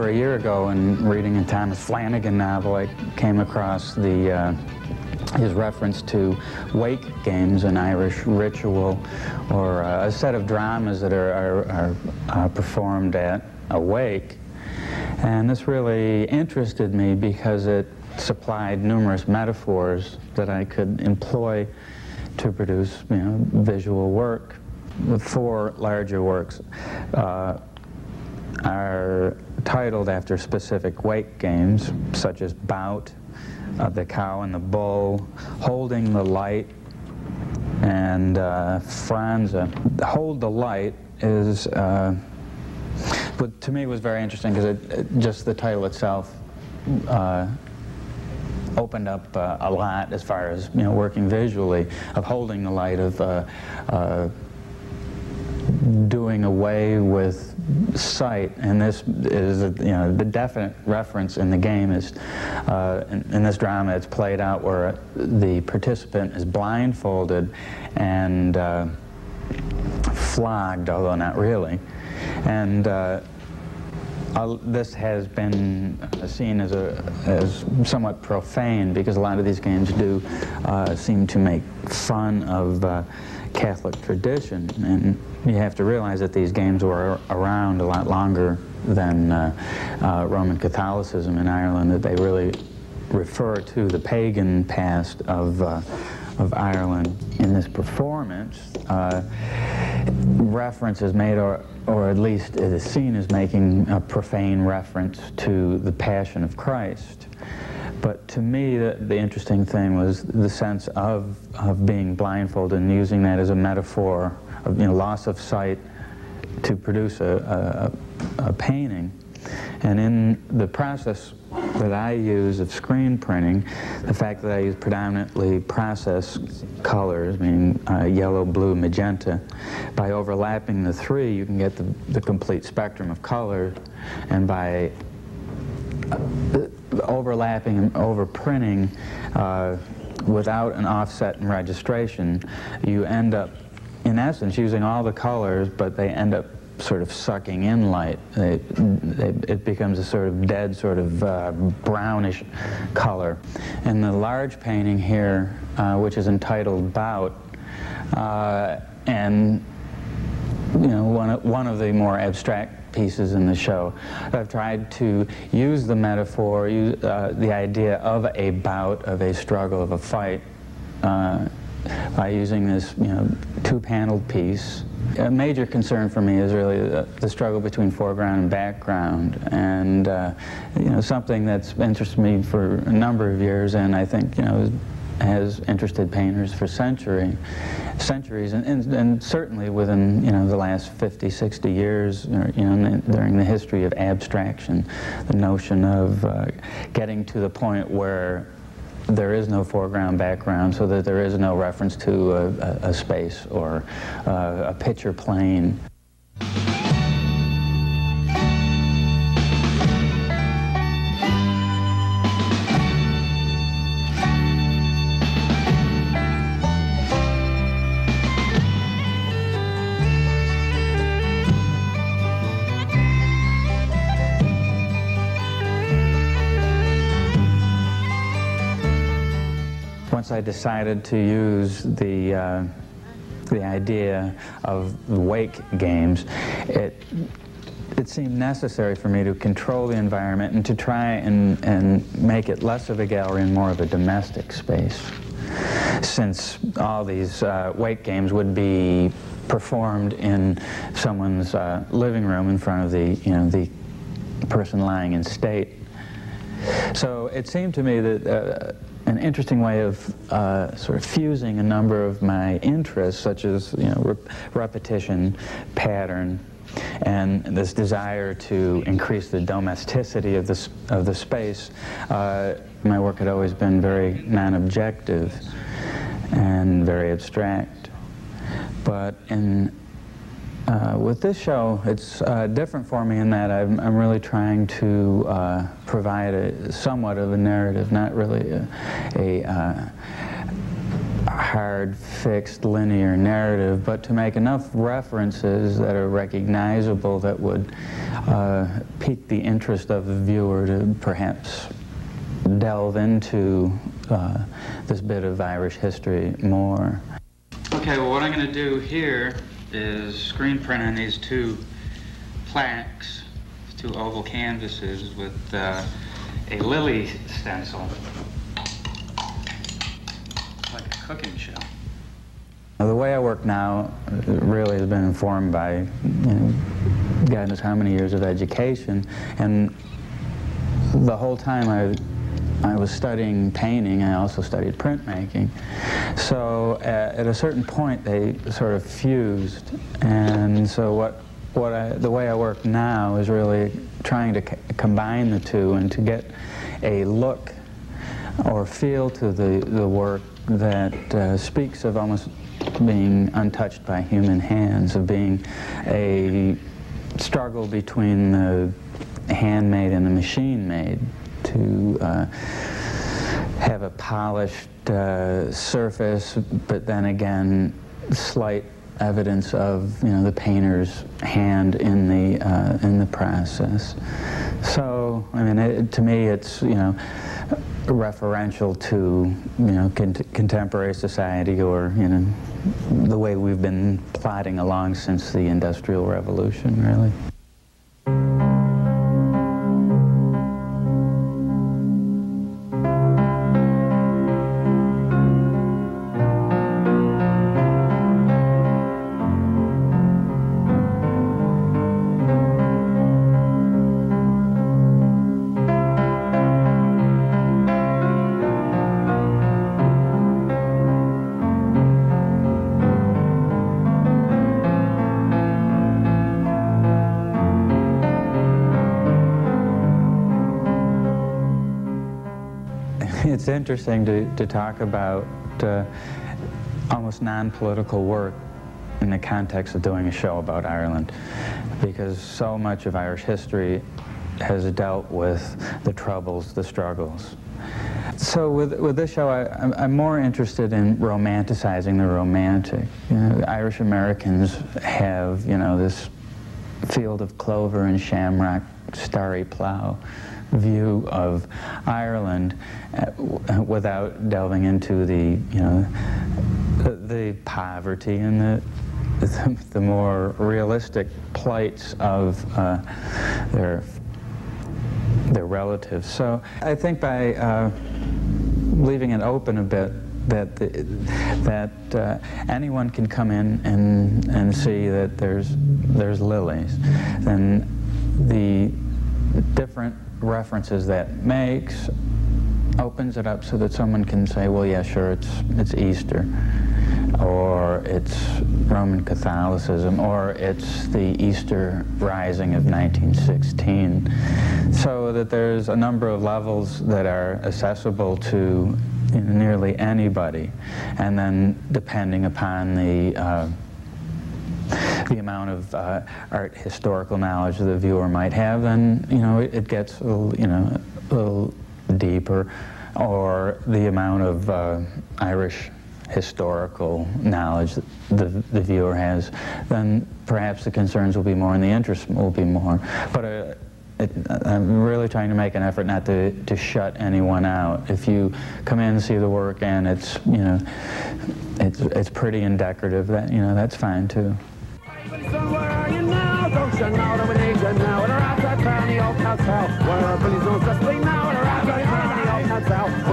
over a year ago, in reading a Thomas Flanagan novel, I came across his reference to wake games, an Irish ritual, or a set of dramas that are performed at a wake. And this really interested me because it supplied numerous metaphors that I could employ to produce, visual work. The four larger works are titled after specific wake games, such as Bout, The Cow and the Bull, Holding the Light, and Franza. Hold the Light is, but to me was very interesting because just the title itself opened up a lot as far as working visually, of holding the light, of doing away with sight. And this is the definite reference in the game is in this drama it's played out where the participant is blindfolded and flogged, although not really. And this has been seen as somewhat profane because a lot of these games do seem to make fun of Catholic tradition, and you have to realize that these games were around a lot longer than Roman Catholicism in Ireland, that they really refer to the pagan past of Ireland. In this performance, reference is made, or at least it is seen as making a profane reference to the Passion of Christ. But to me, the interesting thing was the sense of being blindfolded and using that as a metaphor of loss of sight to produce a painting. And in the process that I use of screen printing, the fact that I use predominantly process colors, meaning yellow, blue, magenta, by overlapping the three, you can get the complete spectrum of color, and by overlapping and overprinting without an offset and registration, you end up, in essence, using all the colors, but they end up sort of sucking in light. It becomes a sort of dead, sort of brownish color. And the large painting here, which is entitled Bout, and one of the more abstract pieces in the show, I've tried to use the metaphor, the idea of a bout, of a struggle, of a fight, by using this two-paneled piece. A major concern for me is really the struggle between foreground and background, and something that's interested me for a number of years, and I think has interested painters for centuries, and certainly within the last 50, 60 years, during the history of abstraction, the notion of getting to the point where there is no foreground background, so that there is no reference to a space or a picture plane. Once I decided to use the idea of the wake games, it seemed necessary for me to control the environment and to try and make it less of a gallery and more of a domestic space, since all these wake games would be performed in someone's living room in front of the person lying in state. So it seemed to me that an interesting way of sort of fusing a number of my interests, such as repetition, pattern, and this desire to increase the domesticity of the space. My work had always been very non-objective and very abstract, but with this show, it's different for me in that I'm really trying to provide somewhat of a narrative, not really a hard, fixed, linear narrative, but to make enough references that are recognizable that would pique the interest of the viewer to perhaps delve into this bit of Irish history more. Okay, well, what I'm going to do here is screen print on these two plaques, two oval canvases with a lily stencil, like a cooking show. The way I work now really has been informed by, God knows how many years of education, and the whole time I was studying painting, I also studied printmaking. So at a certain point they sort of fused, and so the way I work now is really trying to combine the two and to get a look or feel to the work that speaks of almost being untouched by human hands, of being a struggle between the handmade and the machine-made, to have a polished surface, but then again slight evidence of the painter's hand in the process. So I mean, to me, it's referential to contemporary society, or the way we've been plodding along since the Industrial Revolution, really. It's interesting to talk about almost non-political work in the context of doing a show about Ireland, because so much of Irish history has dealt with the troubles, the struggles. So with this show, I'm more interested in romanticizing the romantic. Irish Americans have, this field of clover and shamrock, starry plow view of Ireland, without delving into the poverty and the more realistic plights of their relatives. So I think by leaving it open a bit, that anyone can come in and see that there's lilies, then the different references that makes opens it up so that someone can say, well, yeah, sure, it's Easter, or it's Roman Catholicism, or it's the Easter Rising of 1916, so that there's a number of levels that are accessible to nearly anybody, and then depending upon the amount of art historical knowledge the viewer might have, then it gets a little deeper, or the amount of Irish historical knowledge that the viewer has, then perhaps the concerns will be more and the interest will be more. But I'm really trying to make an effort not to shut anyone out. If you come in and see the work and it's pretty and decorative, that's fine too. Son, where are you now? Don't you know that we need you now? We're outside town, the old hotel. Where are Billy's on the street now? We're outside town, the old hotel.